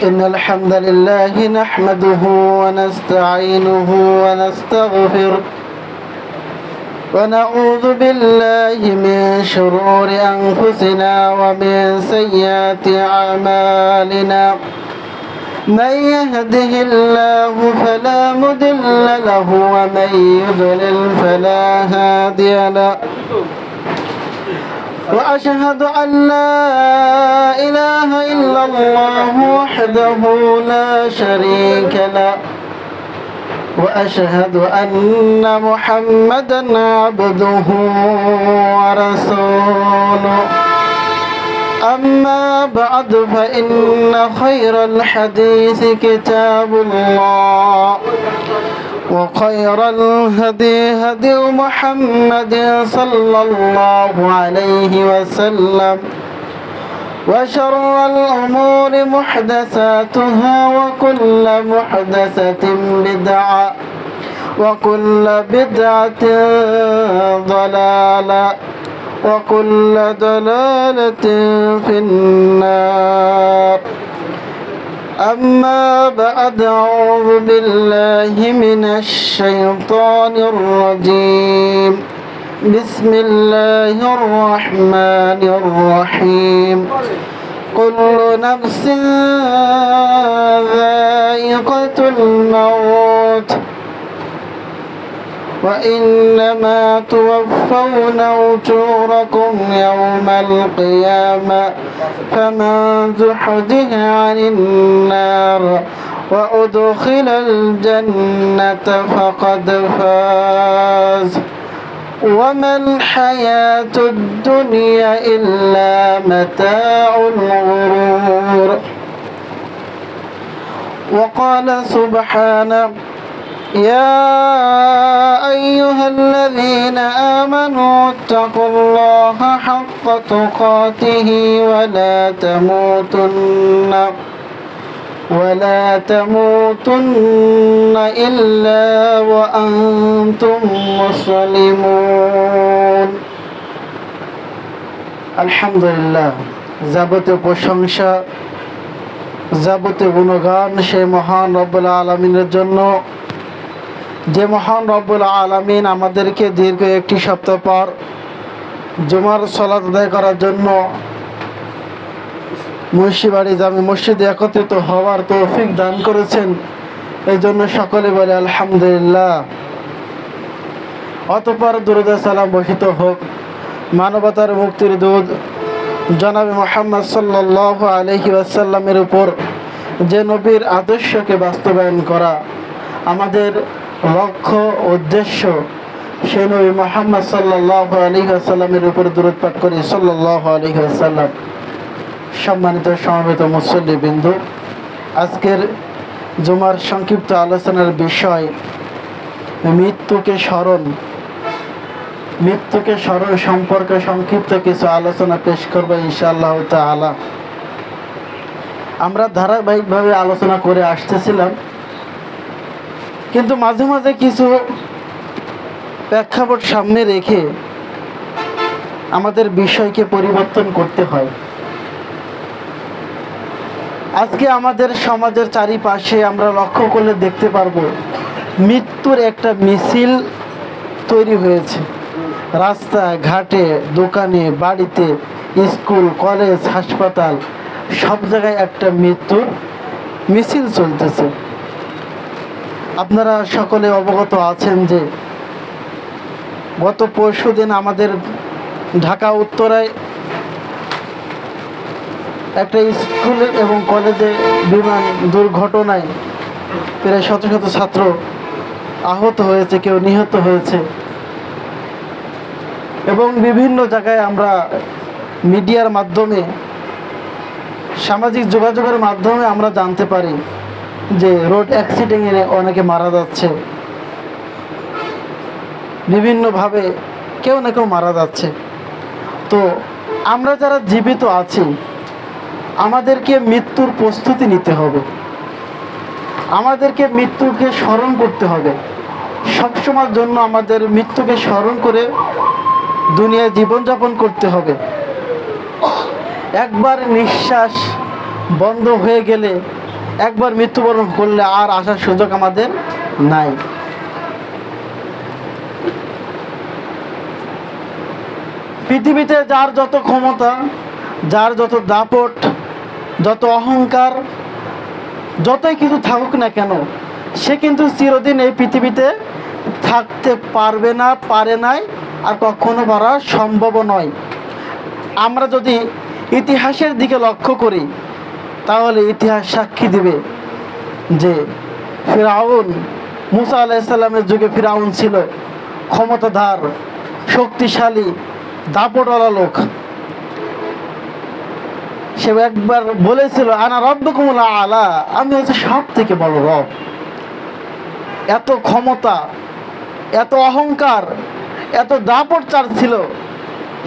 إن الحمد لله نحمده ونستعينه ونستغفره ونعوذ بالله من شرور أنفسنا ومن سيئات أعمالنا من يهده الله فلا مضل له ومن يضلل فلا هادي له وأشهد أن لا إله إلا الله وحده لا شريك له وأشهد أن محمدا عبده ورسوله أما بعد فإن خير الحديث كتاب الله وخير الهدي هدي محمد صلى الله عليه وسلم وشر الأمور محدثاتها وكل محدثة بدعة وكل بدعة ضلالة وكل ضلالة في النار أما بعد أعوذ بالله من الشيطان الرجيم بسم الله الرحمن الرحيم كل نفس ذائقة الموت وإنما توفون أجوركم يوم القيامة فمن زحزح عن النار وأدخل الجنة فقد فاز وما الحياة الدنيا إلا متاع الغرور وقال سبحانه يا أيها الذين آمنوا اتقوا الله حق تقاته ولا تموتن إلا وأنتم مسلمون الحمد لله যাবতীয় প্রশংসা যাবতীয় গুণগান সেই মহান রব্বুল আলামিনের জন্য যে মহান রব্বুল আলামিন আমাদেরকে দীর্ঘ একটি সপ্তাহ পর জুমার সালাত আদায় করার জন্য মুন্সিবাড়ি জামে মসজিদে একত্রিত হওয়ার তৌফিক দান করেছেন। এই জন্য সকলে বলে আলহামদুলিল্লাহ। অতঃপর দুরূদ সালাম বর্ষিত হোক মানবতার মুক্তির দূত জনাবে মুহাম্মদ সাল্লাল্লাহু আলাইহি ওয়াসাল্লামের উপর, যে নবীর আদর্শকে বাস্তবায়ন করা আমাদের লক্ষ্য উদ্দেশ্য। সেই নবী মুহাম্মদ সাল্লাল্লাহু আলাইহি ওয়াসাল্লামের উপর দরুদ পাঠ করি সাল্লাল্লাহু আলাইহি ওয়াসাল্লাম। সম্মানিত সমবেত মুসল্লিবৃন্দ, আজকের জুমার সংক্ষিপ্ত আলোচনার বিষয় মৃত্যুকে স্মরণ সম্পর্কে সংক্ষিপ্ত কিছু আলোচনা পেশ করবো ইনশাআল্লাহ তাআলা। আমরা ধারাবাহিকভাবে আলোচনা করে আসতেছিলাম, কিন্তু মাঝে মাঝে কিছু প্রেক্ষাপট সামনে রেখে আমাদের বিষয়কে পরিবর্তন করতে হয়। আজকে আমাদের সমাজের চারিপাশে আমরা লক্ষ্য করলে দেখতে পারবো মৃত্যুর একটা মিছিল তৈরি হয়েছে। রাস্তায় ঘাটে, দোকানে, বাড়িতে, স্কুল, কলেজ, হাসপাতাল, সব জায়গায় একটা মৃত্যুর মিছিল চলতেছে। আপনারা সকলে অবগত আছেন যে গত পরশুদিন আমাদের ঢাকা উত্তরায় একটা স্কুল এবং কলেজে বিমান দুর্ঘটনায় প্রায় শত শত ছাত্র আহত হয়েছে, কেউ নিহত হয়েছে। এবং বিভিন্ন জায়গায় আমরা মিডিয়ার মাধ্যমে, সামাজিক যোগাযোগের মাধ্যমে আমরা জানতে পারি যে রোড অ্যাক্সিডেন্টে অনেকে মারা যাচ্ছে, বিভিন্নভাবে কেউ না কেউ মারা যাচ্ছে। তো আমরা যারা জীবিত আছি আমাদেরকে মৃত্যুর প্রস্তুতি নিতে হবে, আমাদেরকে মৃত্যুকে স্মরণ করতে হবে। সবসময়ের জন্য আমাদের মৃত্যুকে স্মরণ করে দুনিয়ায় জীবনযাপন করতে হবে। একবার নিঃশ্বাস বন্ধ হয়ে গেলে একবার মৃত্যুবরণ করলে আর আসার সুযোগ আমাদের নাই। পৃথিবীতে যার যত ক্ষমতা, যার যত দাপট, যত অহংকার, যতই কিছু থাকুক না কেন, সে কিন্তু চিরদিন এই পৃথিবীতে থাকতে পারবে না, পারে নাই, আর কখনো পারা সম্ভব নয়। আমরা যদি ইতিহাসের দিকে লক্ষ্য করি তাহলে ইতিহাস সাক্ষী দিবে যে ফিরআউন, মুসা আলাইহিস সালামের যুগে ফিরআউন ছিল ক্ষমতাধর, শক্তিশালী, দাপটওয়ালা লোক। সে একবার বলেছিল আনা রব্বুকুমুল আলা, আমি হচ্ছে সব থেকে বড় রব। এত ক্ষমতা, এত অহংকার, এত দাপট চার ছিল,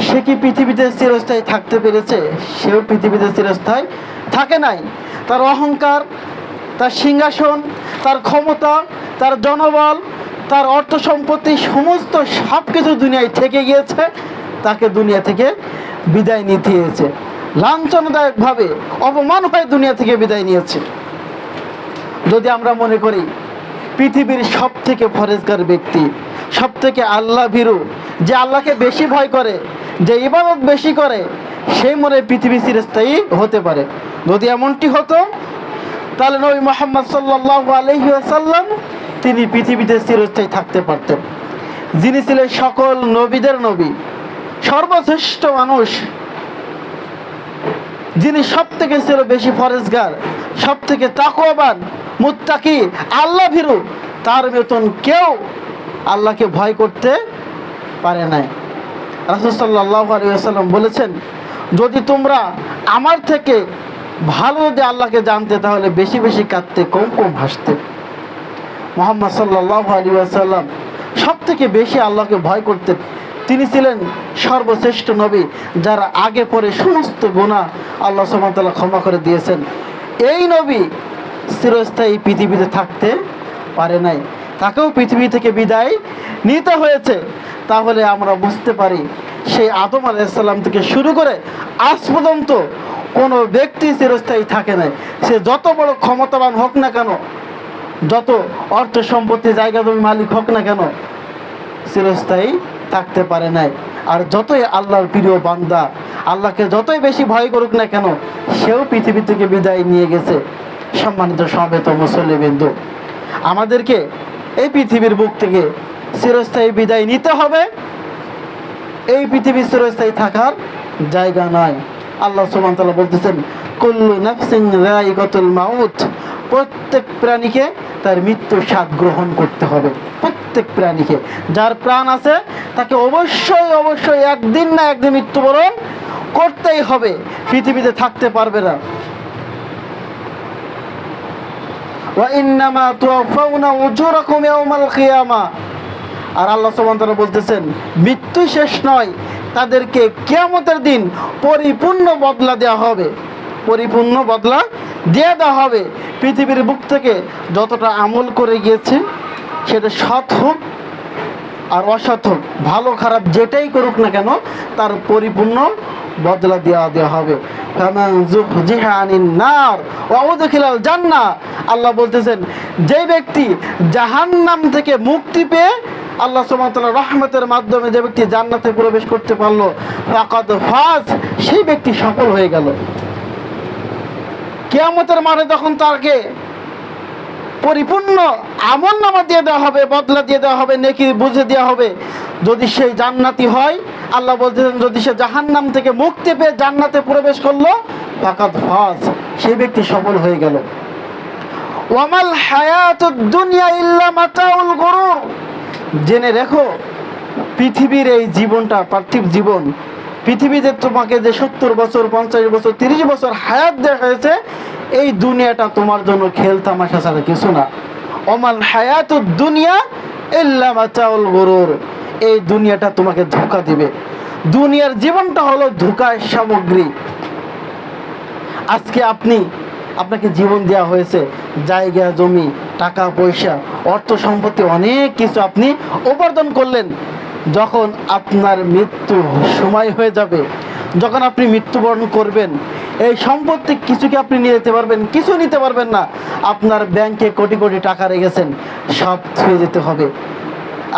সে কি পৃথিবীতে চিরস্থায়ী থাকতে পেরেছে? সেও পৃথিবীতে চিরস্থায়ী থাকে নাই। তার অহংকার, তার সিংহাসন, তার ক্ষমতা, তার জনবল, তার অর্থ সম্পত্তি, সমস্ত সব কিছু দুনিয়ায় থেকে গিয়েছে, তাকে দুনিয়া থেকে বিদায় নিতে হয়েছে। লাঞ্ছনাদায়কভাবে অপমান হয়ে দুনিয়া থেকে বিদায় নিয়েছে। যদি আমরা মনে করি পৃথিবীর সব থেকে ফরেজগার ব্যক্তি, সব থেকে আল্লাহ ভীরু, যে আল্লাহকে বেশি ভয় করে, যে ইবাদত বেশি করে, সেই মনে পৃথিবী চিরস্থায়ী হতে পারে। যদি এমনটি হতো তাহলে নবী মুহাম্মদ সাল্লাল্লাহু আলাইহি ওয়াসাল্লাম তিনি পৃথিবীতে চিরস্থায়ী থাকতে পারতেন। যিনি ছিলেন সকল নবীদের নবী, সর্বশ্রেষ্ঠ মানুষ, যিনি সব থেকে ছিল বেশি ফরেজগার, সব থেকে তাকওয়াবান, মুত্তাকি, আল্লাহ ভীরু, তার মতন কেউ আল্লাহকে ভয় করতে পারে নাই। রাসূল সাল্লাল্লাহু আলাইহি ওয়াসাল্লাম বলেছেন, যদি তোমরা আমার থেকে ভালো যদি আল্লাহকে জানতে তাহলে বেশি বেশি কাঁদতে, কম কম হাসতে। মুহাম্মদ সাল্লাল্লাহু আলাইহি ওয়াসাল্লাম সব থেকে বেশি আল্লাহকে ভয় করতেন। তিনি ছিলেন সর্বশ্রেষ্ঠ নবী, যারা আগে পরে সমস্ত গুনাহ আল্লাহ সুবহানাহু ওয়া তাআলা ক্ষমা করে দিয়েছেন। এই নবী চিরস্থায়ী পৃথিবীতে থাকতে পারে নাই, তাকেও পৃথিবী থেকে বিদায় নিতে হয়েছে। তাহলে আমরা বুঝতে পারি সেই আদম আলাইহিস সালাম থেকে শুরু করে আজ পর্যন্ত কোনো ব্যক্তি চিরস্থায়ী থাকে নাই। সে যত বড় ক্ষমতাবান হোক না কেন, যত অর্থ সম্পত্তি, জায়গা জমি মালিক হোক না কেন, চিরস্থায়ী থাকতে পারে নাই। আর যতই আল্লাহর প্রিয় বান্দা, আল্লাহকে যতই বেশি ভয় করুক না কেন, সেও পৃথিবী থেকে বিদায় নিয়ে গেছে। সম্মানিত সমবেত মুসল্লিবৃন্দ, আমাদেরকে এই পৃথিবীর বুক থেকে চিরস্থায়ী বিদায় নিতে হবে। এই পৃথিবী চিরস্থায়ী থাকার জায়গা নয়। আল্লাহ সুবহানাহু ওয়া তাআলা বলতেছেন, কুল্লু নাফসিন যায়িকাতুল মাউত, প্রত্যেক প্রাণীকে তার মৃত্যুর স্বাদ গ্রহণ করতে হবে। প্রত্যেক প্রাণীকে, যার প্রাণ আছে তাকে অবশ্যই অবশ্যই একদিন না একদিন মৃত্যুবরণ করতেই হবে, পৃথিবীতে থাকতে পারবে না। ওয়া ইন্নামা তুওয়াফাউনা উজুরাকুম ইয়াওমাল কিয়ামা, আর আল্লাহ সুবহানাহু ওয়া তাআলা বলতেছেন, মৃত্যু শেষ নয়, তাদেরকে কিয়ামতের দিন পরিপূর্ণ বদলা দেওয়া হবে, পরিপূর্ণ বদলা দিয়ে দেওয়া হবে। পৃথিবীর বুক থেকে যতটা আমল করে গিয়েছে, সেটা সৎ হোক আর অসৎ হোক, ভালো খারাপ যেটাই করুক না কেন, তার পরিপূর্ণ বদলা দেওয়া হবে। ফামান যুহজিহা আনিন নার ওয়া উদখিলাল জান্নাহ, আল্লাহ বলতেছেন, যে ব্যক্তি জাহান্নাম থেকে মুক্তি পেয়ে আল্লাহ সুবহানাহু ওয়া তাআলা রহমতের মাধ্যমে যে ব্যক্তি জান্নাতে প্রবেশ করতে পারলো, ফাকাদ ফাজ, সেই ব্যক্তি সফল হয়ে গেল। কিয়ামতের মাঠে তখন তাকে পরিপূর্ণ আমলনামা দিয়ে দেওয়া হবে, বদলা দিয়ে দেওয়া হবে, নেকি বুঝে দেওয়া হবে। যদি সেই জান্নাতি হয়, আল্লাহ বলতেছেন, যদি সে জাহান্নাম থেকে মুক্তি পেয়ে জান্নাতে প্রবেশ করলো, ফাকাদ ফাজ, সেই ব্যক্তি সফল হয়ে গেল। ওয়ামাল হায়াতুদ দুনিয়া ইল্লা মাতাউল গুরুর, জেনে রেখো পৃথিবীর এই জীবনটা, পার্থিব জীবন, পৃথিবীতে তোমাকে যে 70 বছর, 50 বছর, 30 বছর হায়াত দেওয়া হয়েছে, এই দুনিয়াটা তোমার জন্য খেল তামাশা ছাড়া কিছু না। ওমাল হায়াতুদ দুনিয়া ইল্লা মাতাউল গুরুর, এই দুনিয়াটা তোমাকে ধোঁকা দিবে। দুনিয়ার জীবনটা হলো ধোঁকার সামগ্রী। আজকে আপনাকে জীবন দেওয়া হয়েছে, জায়গা জমি, টাকা পয়সা, অর্থ সম্পত্তি, অনেক কিছু আপনি উপার্জন করলেন। যখন আপনার মৃত্যু সময় হয়ে যাবে, যখন আপনি মৃত্যুবরণ করবেন, এই সম্পত্তি কিছু কি আপনি নিয়ে যেতে পারবেন? কিছু নিতে পারবেন না। আপনার ব্যাংকে কোটি কোটি টাকা রেখেছেন, সব ছুঁয়ে যেতে হবে।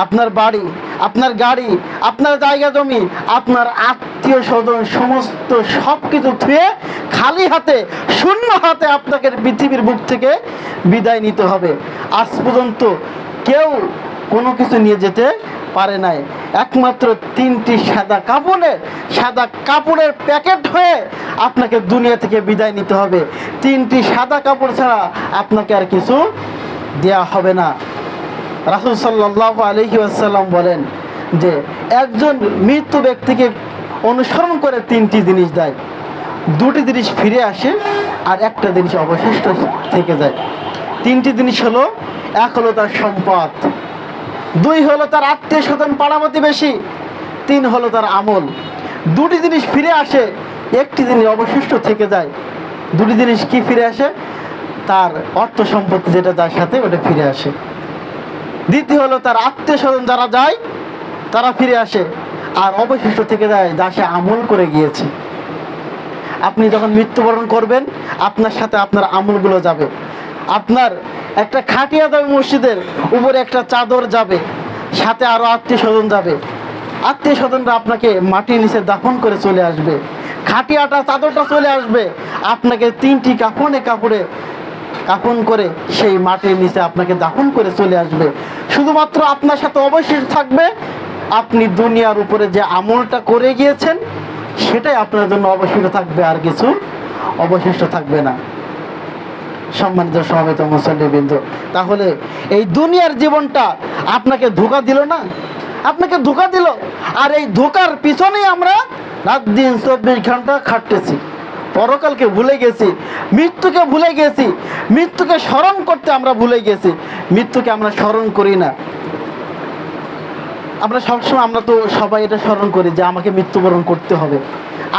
আপনার বাড়ি, আপনার গাড়ি, আপনার জায়গা জমি, আপনার আত্মীয় স্বজন, সমস্ত সব কিছু ছুঁয়ে খালি হাতে, শূন্য হাতে আপনাকে পৃথিবীর বুক থেকে বিদায় নিতে হবে। আজ পর্যন্ত কেউ কোনো কিছু নিয়ে যেতে পারে নাই। একমাত্র 3টি সাদা কাপড়ের প্যাকেট হয়ে আপনাকে দুনিয়া থেকে বিদায় নিতে হবে। 3টি সাদা কাপড় ছাড়া আপনাকে আর কিছু দেয়া হবে না। রাসূল সাল্লাল্লাহু আলাইহি ওয়াসাল্লাম বলেন যে একজন মৃত ব্যক্তিকে অনুসরণ করে 3টি জিনিস দেয়, 2টি জিনিস ফিরে আসে আর একটা জিনিস অবশিষ্ট থেকে যায়। 3টি জিনিস হলো, 1 হলো তার সম্পদ, 2 হলো তার আত্মীয় স্বজন পাড়া প্রতিবেশী, 3 হলো তার আমল। 2টি জিনিস ফিরে আসে, একটি জিনিস অবশিষ্ট থেকে যায়। 2টি জিনিস কি ফিরে আসে? তার অর্থ সম্পত্তি যেটা যার সাথে ওটা ফিরে আসে। দ্বিতীয় হলো তার আত্মীয় স্বজন যারা যায় তারা ফিরে আসে, আর অবশিষ্ট থেকে যায় যা সে আমল করে গিয়েছে। আপনি যখন মৃত্যুবরণ করবেন, আপনার সাথে আপনার আমলগুলো যাবে। আপনার একটা খাটিয়া যাবে, মসজিদের উপরে একটা চাদর যাবে, সাথে আরও আত্মীয় স্বজন যাবে। আত্মীয় স্বজনরা আপনাকে মাটির নিচে দাফন করে চলে আসবে। খাটিয়াটা, চাদরটা চলে আসবে, আপনাকে 3টি কাপড়ে কাফন করে সেই মাটির নিচে আপনাকে দাফন করে চলে আসবে। শুধুমাত্র আপনার সাথে অবশিষ্ট থাকবে আপনি দুনিয়ার উপরে যে আমলটা করে গিয়েছেন সেটাই আপনার জন্য অবশিষ্ট থাকবে, আর কিছু অবশিষ্ট থাকবে না। সম্মানিত সমবেত মুসল্লিবৃন্দ, তাহলে এই দুনিয়ার জীবনটা আপনাকে ধোঁকা দিল না? আপনাকে ধোঁকা দিল, আর এই ধোঁকার পিছনেই আমরা রাত দিন 24 ঘন্টা খাটতেছি। পরকালকে ভুলে গেছি, মৃত্যুকে ভুলে গেছি, মৃত্যুকে স্মরণ করতে আমরা ভুলে গেছি, মৃত্যুকে আমরা স্মরণ করি না। আমরা সবসময়, আমরা তো সবাই এটা স্মরণ করি যে আমাকে মৃত্যুবরণ করতে হবে,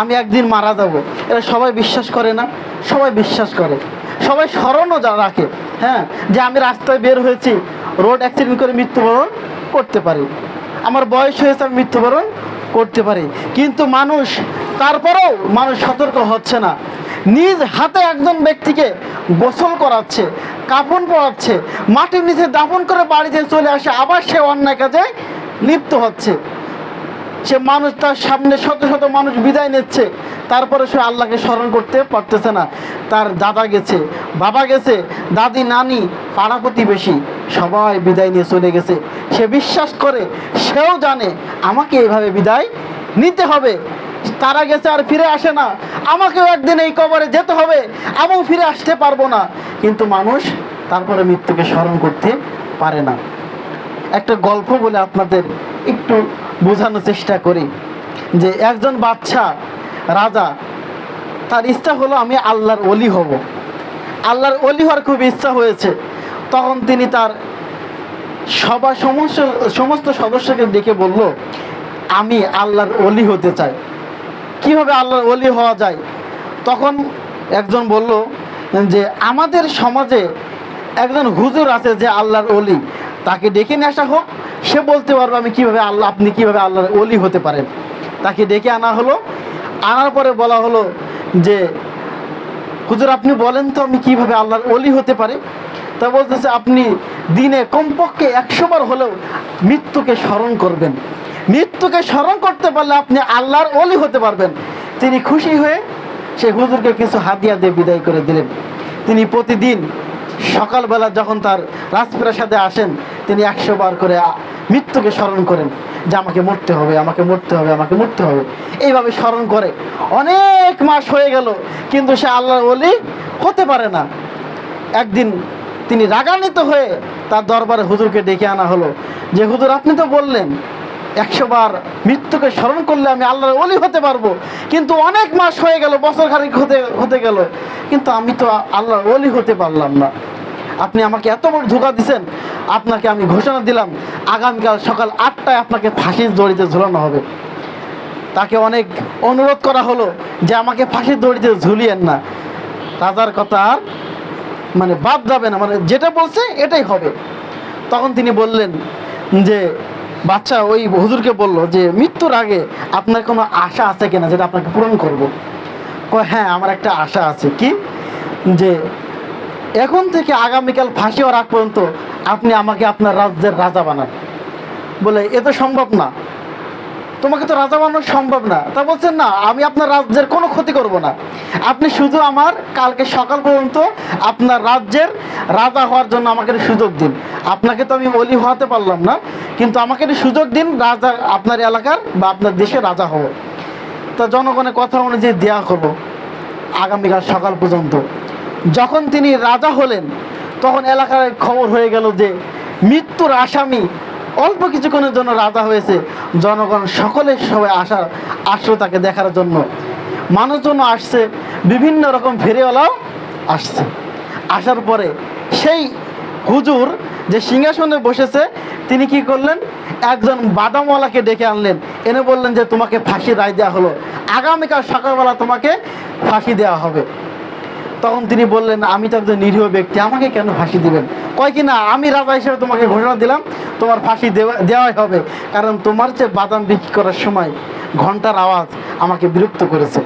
আমি একদিন মারা যাব। এটা সবাই বিশ্বাস করে না? সবাই বিশ্বাস করে, সবাই স্মরণও রাখে। হ্যাঁ, যে আমি রাস্তায় বের হয়েছি, রোড অ্যাক্সিডেন্ট করে মৃত্যুবরণ করতে পারি, আমার বয়স হয়েছে, আমি মৃত্যুবরণ করতে পারি। কিন্তু তারপরেও মানুষ সতর্ক হচ্ছে না। নিজ হাতে একজন ব্যক্তিকে গোসল করাচ্ছে, কাফন পরাচ্ছে, মাটির নিচে দাফন করে বাড়িতে চলে আসে, আবার সে অন্যায় কাজে লিপ্ত হচ্ছে। সে মানুষ, তার সামনে শত শত মানুষ বিদায় নিচ্ছে, তারপরে সে আল্লাহকে স্মরণ করতে পারতেছে না। তার দাদা গেছে, বাবা গেছে, দাদি, নানি, পাড়া প্রতিবেশী সবাই বিদায় নিয়ে চলে গেছে। সে বিশ্বাস করে, সেও জানে আমাকে এইভাবে বিদায় নিতে হবে। তারা গেছে আর ফিরে আসে না, আমাকেও একদিন এই কবরে যেতে হবে, আমিও ফিরে আসতে পারবো না। কিন্তু মানুষ তারপরে মৃত্যুকে স্মরণ করতে পারে না। একটা গল্প বলে আপনাদের একটু বোঝানোর চেষ্টা করি যে একজন বাদশা, রাজা, তার ইচ্ছা হলো আমি আল্লাহর ওলি হব। আল্লাহর ওলি হওয়ার খুব ইচ্ছা হয়েছে। তখন তিনি তার সমস্ত সদস্যকে ডেকে বলল, আমি আল্লাহর ওলি হতে চাই, কিভাবে আল্লাহর ওলি হওয়া যায়? তখন একজন বলল যে আমাদের সমাজে একজন হুজুর আছে যে আল্লাহর ওলি, তাকে ডেকে নিয়ে আসা হোক, সে বলতে পারবে আপনি কিভাবে আল্লাহর ওলি হতে পারেন। তাকে ডেকে আনা হলো। আনার পরে বলা হলো যে হুজুর, আপনি বলেন তো আমি কিভাবে আল্লাহর ওলি হতে পারি? তা বলতেছে, আপনি দিনে কমপক্ষে 100 বার হলেও মৃত্যুকে স্মরণ করবেন। মৃত্যুকে স্মরণ করতে পারলে আপনি আল্লাহর ওলি হতে পারবেন। তিনি খুশি হয়ে সেই হুজুরকে কিছু হাদিয়া দিয়ে বিদায় করে দিলেন। তিনি প্রতিদিন সকালবেলা যখন তার রাজপ্রাসাদে আসেন, তিনি 100 বার করে মৃত্যুকে স্মরণ করেন যে আমাকে মরতে হবে, আমাকে মরতে হবে, আমাকে মরতে হবে। এইভাবে স্মরণ করে অনেক মাস হয়ে গেল, কিন্তু সে আল্লাহর ওলি হতে পারে না। একদিন তিনি রাগান্বিত হয়ে তার দরবারে হুজুরকে ডেকে আনা হলো যে হুজুর, আপনি তো বললেন 100 বার মৃত্যুকে স্মরণ করলে আমি আল্লাহর ওলি হতে পারবো, কিন্তু অনেক মাস হয়ে গেল, বছর খানিক হতে গেল, কিন্তু আমি তো আল্লাহর ওলি হতে পারলাম না। আপনি আমাকে এত বড় ধোঁকা দিচ্ছেন। আপনাকে আমি ঘোষণা দিলাম আগামীকাল সকাল 8টায় আপনাকে ফাঁসির দড়িতে ঝুলানো হবে। তাকে অনেক অনুরোধ করা হলো যে আমাকে ফাঁসির দড়িতে ঝুলিয়েন না। রাজার কথা আর বাদ যাবে না, যেটা বলছে এটাই হবে। তখন তিনি বললেন যে বাচ্চা ওই হুজুরকে বলল যে মৃত্যুর আগে আপনার কোনো আশা আছে কিনা যেটা আপনাকে পূরণ করব। কয় হ্যাঁ, আমার একটা আশা আছে। কি? যে এখন থেকে আগামীকাল ফাঁসি হওয়ার আগ পর্যন্ত আপনি আমাকে আপনার রাজ্যের রাজা বানান। বলে এ তো সম্ভব না, তোমাকে তো রাজা বানানো সম্ভব না। তা বলছেন না, আমি আপনার রাজ্যের কোনো ক্ষতি করব না, আপনি শুধু আমার কালকে সকাল পর্যন্ত আপনার রাজ্যের রাজা হওয়ার জন্য আমাকে সুযোগ দিন। আপনাকে তো আমি অলি হওয়াতে পারলাম না, কিন্তু আমাকে সুযোগ দিন রাজা, আপনার এলাকার বা আপনার দেশের রাজা হব। তা জনগণের কথা অনুযায়ী দেওয়া হলো আগামীকাল সকাল পর্যন্ত। যখন তিনি রাজা হলেন তখন এলাকায় খবর হয়ে গেল যে মৃত্যুর আসামি অল্প কিছুক্ষণের জন্য রাজা হয়েছে। জনগণ সকলে সবাই আসলো তাকে দেখার জন্য। মানুষজন আসছে, বিভিন্ন রকম ফেরিওয়ালাও আসছে। আসার পরে সেই হুজুর যে সিংহাসনে বসেছে তিনি কি করলেন, একজন বাদামওয়ালাকে ডেকে আনলেন, এনে বললেন যে তোমাকে ফাঁসির রায় দেওয়া হলো, আগামীকাল সকালবেলা তোমাকে ফাঁসি দেওয়া হবে। তখন তিনি বললেন আমি তো একজন নিরীহ ব্যক্তি, আমাকে কেন ফাঁসি দিবেন? কয় কি না, আমি রাজা হিসেবে তোমাকে ঘোষণা দিলাম তোমার ফাঁসি দেওয়াই হবে, কারণ তোমার যে বাদাম বিক্রি করার সময় ঘন্টার আওয়াজ আমাকে বিরক্ত করেছে।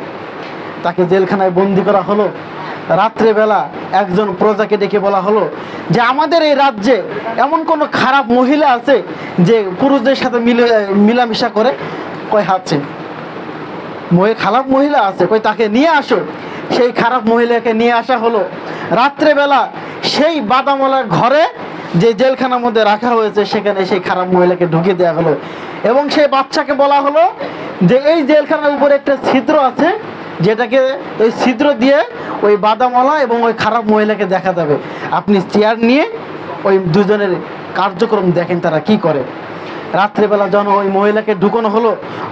তাকে জেলখানায় বন্দি করা হলো। রাত্রেবেলা একজন প্রজাকে ডেকে বলা হলো যে আমাদের এই রাজ্যে এমন কোনো খারাপ মহিলা আছে যে পুরুষদের সাথে মিলামিশা করে? কয় আছে, খারাপ মহিলা আছে, কই তাকে নিয়ে আসো। সেই খারাপ মহিলাকে নিয়ে আসা হলো। রাত্রেবেলা সেই বাদামওয়ালার ঘরে যে জেলখানার মধ্যে রাখা হয়েছে সেখানে সেই খারাপ মহিলাকে ঢুকিয়ে দেওয়া হলো, এবং সেই বাচ্চাকে বলা হলো যে এই জেলখানার উপরে একটা ছিদ্র আছে, যেটাকে ওই ছিদ্র দিয়ে ওই বাদামওয়ালা এবং ওই খারাপ মহিলাকে দেখা যাবে। আপনি চেয়ার নিয়ে ওই দুজনের কার্যক্রম দেখেন তারা কি করে। রাত্রেবেলা যখন ওই মহিলাকে ঢুকানো হলো,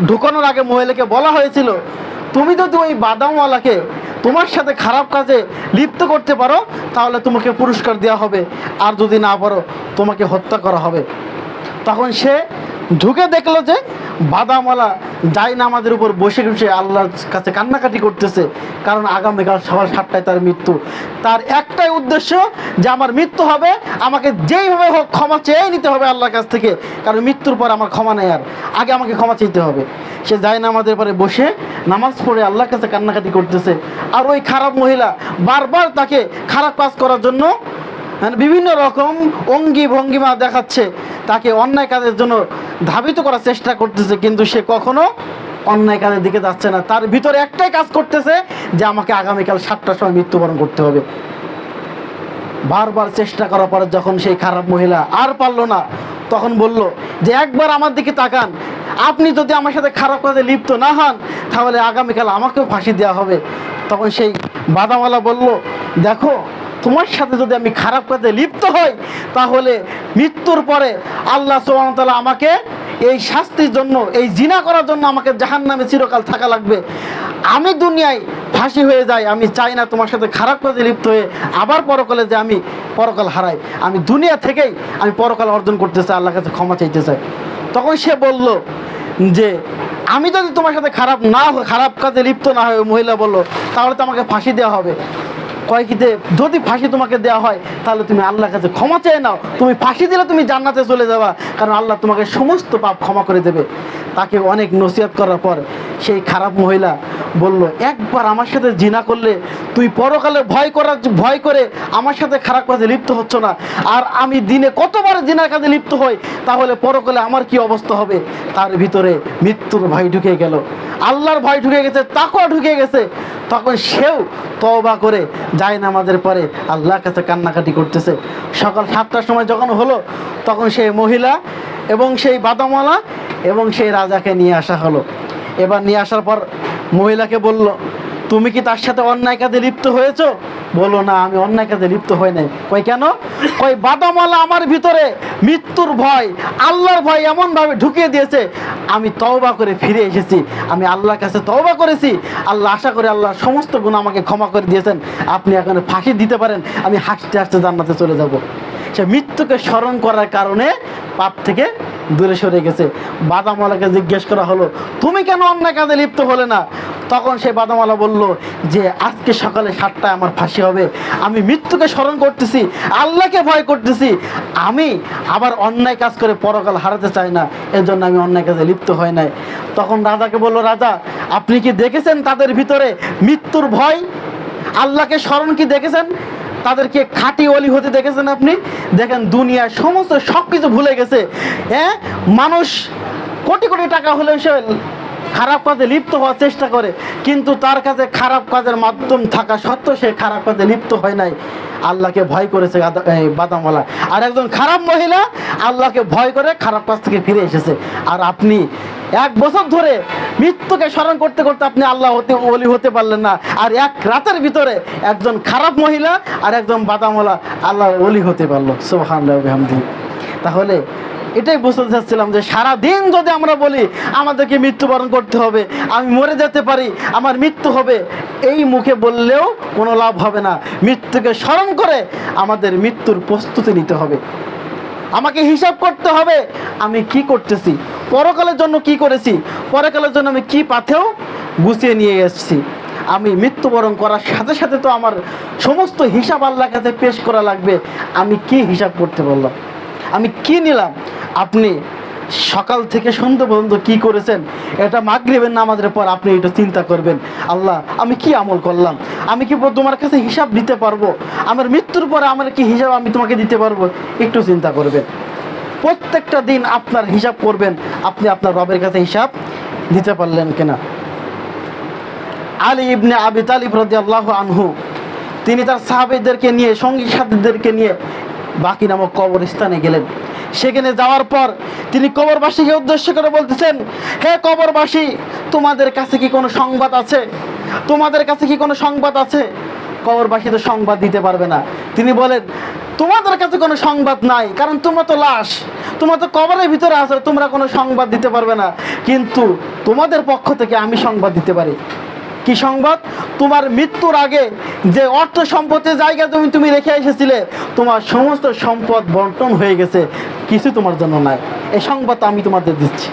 ঢুকানোর আগে মহিলাকে বলা হয়েছিল তুমি যদি ওই বাদামওয়ালাকে তোমার সাথে খারাপ কাজে লিপ্ত করতে পারো তাহলে তোমাকে পুরস্কার দেওয়া হবে, আর যদি না পারো তোমাকে হত্যা করা হবে। তখন সে ঢুকে দেখলো যে বাদামওয়ালা জায়নামাজের উপর বসে বসে আল্লাহর কাছে কান্নাকাটি করতেছে, কারণ আগামীকাল সকাল 7টায় তার মৃত্যু। তার একটাই উদ্দেশ্য যে আমার মৃত্যু হবে, আমাকে যেইভাবে হোক ক্ষমা চেয়ে নিতে হবে আল্লাহর কাছ থেকে, কারণ মৃত্যুর পর আমার ক্ষমা নেই, আর আগে আমাকে ক্ষমা চাইতে হবে। সে জায়নামাজের পরে বসে নামাজ পড়ে আল্লাহর কাছে কান্নাকাটি করতেছে। আর ওই খারাপ মহিলা বারবার তাকে খারাপ কাজ করার জন্য বিভিন্ন রকম অঙ্গি ভঙ্গিমা দেখাচ্ছে, তাকে অন্যায় কাজের জন্য ধাবিত করার চেষ্টা করতেছে, কিন্তু সে কখনো অন্যায় কাজের দিকে যাচ্ছে না। তার ভিতরে একটাই কাজ করতেছে যে আমাকে আগামীকাল 7টার সময় মৃত্যুবরণ করতে হবে। বারবার চেষ্টা করার পরে যখন সেই খারাপ মহিলা আর পারল না, তখন বলল যে একবার আমার দিকে তাকান, আপনি যদি আমার সাথে খারাপ কাজে লিপ্ত না হন তাহলে আগামীকাল আমাকেও ফাঁসি দেওয়া হবে। তখন সেই বাদামওয়ালা বলল দেখো, তোমার সাথে যদি আমি খারাপ কাজে লিপ্ত হই তাহলে মৃত্যুর পরে আল্লাহ সুবহানাহু ওয়া তাআলা আমাকে এই শাস্তির জন্য, এই জিনা করার জন্য আমাকে জাহান্নামে চিরকাল থাকা লাগবে। আমি দুনিয়ায় ফাঁসি হয়ে যাই, আমি চাই না তোমার সাথে খারাপ কাজে লিপ্ত হয়ে আবার পরকালে যে আমি পরকাল হারাই। আমি দুনিয়া থেকেই আমি পরকাল অর্জন করতে চাই, আল্লাহর কাছে ক্ষমা চাইতে চাই। তখন সে বলল যে আমি যদি তোমার সাথে খারাপ কাজে লিপ্ত না হয়, মহিলা বলল, তাহলে তো আমাকে ফাঁসি দেওয়া হবে। কয়েকিতে যদি ফাঁসি তোমাকে দেওয়া হয় তাহলে তুমি আল্লাহর কাছে ক্ষমা চেয়ে নাও, তুমি ফাঁসি দিলে তুমি জান্নাতে চলে যাবা, কারণ আল্লাহ তোমাকে সমস্ত পাপ ক্ষমা করে দেবে। তাকে অনেক নসিহত করার পর সেই খারাপ মহিলা বলল একবার আমার সাথে জিনা করলে তুই পরকালে ভয় করে আমার সাথে খারাপ কাজে লিপ্ত হচ্ছ না, আর আমি দিনে কতবার জিনার কাজে লিপ্ত হই, তাহলে পরকালে আমার কি অবস্থা হবে। তার ভিতরে মৃত্যুর ভয় ঢুকে গেল, আল্লাহর ভয় ঢুকে গেছে, তাকওয়া ঢুকে গেছে। তখন সেও তওবা করে জায়নামাজের পরে আল্লাহর কাছে কান্নাকাটি করতেছে। সকাল 7টার সময় যখন হলো তখন সেই মহিলা এবং সেই বাদামওয়ালা এবং সেই রাজাকে নিয়ে আসা হলো। এবার নিয়ে আসার পর মহিলাকে বলল তুমি কি তার সাথে অন্যায় কাজে লিপ্ত হয়েছো? বলো না, আমি অন্যায় কাজে লিপ্ত হই নাই। কই কেন? কই বাদামওয়ালা আমার ভিতরে মৃত্যুর ভয়, আল্লাহর ভয় এমনভাবে ঢুকিয়ে দিয়েছে, আমি তওবা করে ফিরে এসেছি, আমি আল্লাহর কাছে তওবা করেছি, আল্লাহ আশা করে আল্লাহ সমস্ত গুনাহ আমাকে ক্ষমা করে দিয়েছেন, আপনি এখন ফাঁসি দিতে পারেন, আমি হাসতে হাসতে জান্নাতে চলে যাব। সে মৃত্যুকে স্মরণ করার কারণে পাপ থেকে দূরে সরে গেছে। বাদামওয়ালাকে জিজ্ঞেস করা হলো, তুমি কেন অন্যায় কাজে লিপ্ত হলে না? তখন সেই বাদামওয়ালা বলল যে আজকে সকালে 7টায় আমার ফাঁসি হবে, আমি মৃত্যুকে স্মরণ করতেছি, আল্লাহকে ভয় করতেছি, আমি আবার অন্যায় কাজ করে পরকাল হারাতে চাই না, এজন্য আমি অন্যায় কাজে লিপ্ত হয় নাই। তখন রাজাকে বলল, রাজা আপনি কি দেখেছেন তাদের ভিতরে মৃত্যুর ভয়? আল্লাহকে স্মরণ কি দেখেছেন? তাদেরকে খাঁটি ওলি হতে দেখেছেন আপনি? দেখেন দুনিয়ার সমস্ত সব কিছু ভুলে গেছে। মানুষ কোটি কোটি টাকা হলেও সে খারাপ কাজে লিপ্ত হওয়ার চেষ্টা করে, কিন্তু তার কাছে খারাপ কাজের মাধ্যম থাকা সত্ত্বেও সে খারাপ কাজে লিপ্ত হয় নাই, আল্লাহকে ভয় করেছে বাদামওয়ালা। আর একজন খারাপ মহিলা আল্লাহকে ভয় করে খারাপ কাজ থেকে ফিরে এসেছে। আর আপনি 1 বছর ধরে মৃত্যুকে স্মরণ করতে করতে আপনি আল্লাহ ওলি হতে পারলেন না, আর 1 রাতের ভিতরে একজন খারাপ মহিলা আর একজন বাদামওয়ালা আল্লাহ ওলি হতে পারলো। সুবহানাল্লাহ ওয়া বিহামদিহি। তাহলে এটাই বুঝতে চাচ্ছিলাম যে সারাদিন যদি আমরা বলি আমাদেরকে মৃত্যুবরণ করতে হবে, আমি মরে যেতে পারি, আমার মৃত্যু হবে, এই মুখে বললেও কোনো লাভ হবে না। মৃত্যুকে স্মরণ করে আমাদের মৃত্যুর প্রস্তুতি নিতে হবে। আমাকে হিসাব করতে হবে আমি কি করতেছি, পরকালের জন্য কি করেছি, পরকালের জন্য আমি কি পাথেও গুছিয়ে নিয়ে এসেছি। আমি মৃত্যুবরণ করার সাথে সাথে তো আমার সমস্ত হিসাব আল্লাহর কাছে পেশ করা লাগবে। আমি কি হিসাব করতে বললাম, আমি কি নিলাম। আপনি সকাল থেকে সন্ধ্যা পর্যন্ত কি করেছেন, এটা মাগরিবের নামাজের পর আপনি এটা চিন্তা করবেন, আল্লাহ আমি কি আমল করলাম, আমি কি তোমার কাছে হিসাব দিতে পারবো, আমার মৃত্যুর পরে আমার কি হিসাব আমি তোমাকে দিতে পারবো, একটু চিন্তা করবেন। প্রত্যেকটা দিন আপনার হিসাব করবেন, আপনি আপনার রবের কাছে হিসাব দিতে পারলেন কিনা। আলী ইবনে আবি তালিব রাদিয়াল্লাহু আনহু তিনি তার সাহাবীদেরকে নিয়ে, সঙ্গী সাথীদেরকে নিয়ে বাকি নামক কবরস্থানে গেলেন। সেখানে যাওয়ার পর তিনি কবরবাসীকে উদ্দেশ্য করে বলতেছেন, হে কবরবাসী, তোমাদের কাছে কি কোনো সংবাদ আছে? তোমাদের কাছে কি কোনো সংবাদ আছে? কবরবাসী তো সংবাদ দিতে পারবে না। তিনি বলেন, তোমাদের কাছে কোনো সংবাদ নাই, কারণ তোমরা তো লাশ, তোমরা তো কবরের ভিতরে আছো, তোমরা কোনো সংবাদ দিতে পারবে না, কিন্তু তোমাদের পক্ষ থেকে আমি সংবাদ দিতে পারি। কি সংবাদ? তোমার মৃত্যুর আগে যে অর্থ সম্পত্তির জায়গা তুমি রেখে এসেছিলে, তোমার সমস্ত সম্পদ বন্টন হয়ে গেছে, কিছু তোমার জন্য নাই। এই সংবাদ আমি তোমাদের দিচ্ছি।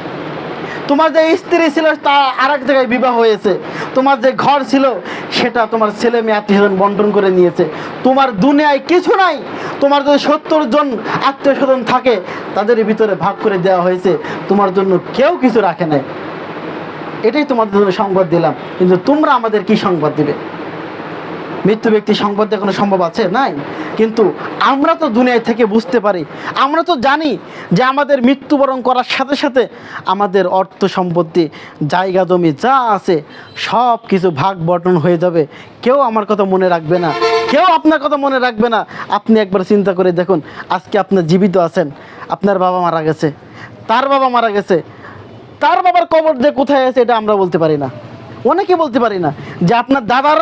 তোমার যে স্ত্রী ছিল তা আরেক জায়গায় বিবাহ হয়েছে, তোমার যে ঘর ছিল সেটা তোমার ছেলে মেয়ে আত্মীয় স্বজন বন্টন করে নিয়েছে, তোমার দুনিয়ায় কিছু নাই। তোমার যদি 70 জন আত্মীয় স্বজন থাকে তাদের ভিতরে ভাগ করে দেওয়া হয়েছে, তোমার জন্য কেউ কিছু রাখে নাই। এটাই তোমাদের জন্য সংবাদ দিলাম, কিন্তু তোমরা আমাদের কি সংবাদ দিবে? মৃত্যু ব্যক্তি সংবাদ দেওয়া কোনো সম্ভব আছে? নাই। কিন্তু আমরা তো দুনিয়া থেকে বুঝতে পারি, আমরা তো জানি যে আমাদের মৃত্যুবরণ করার সাথে সাথে আমাদের অর্থ সম্পত্তি, জায়গা জমি যা আছে সব কিছু ভাগ বন্টন হয়ে যাবে। কেউ আমার কথা মনে রাখবে না, কেউ আপনার কথা মনে রাখবে না। আপনি একবার চিন্তা করে দেখুন, আজকে আপনার জীবিত আছেন, আপনার বাবা মারা গেছে, তার বাবা মারা গেছে, তার বাবার কবর যে কোথায় আছে এটা আমরা বলতে পারি না, অনেকে বলতে পারি না। যে আপনার দাদার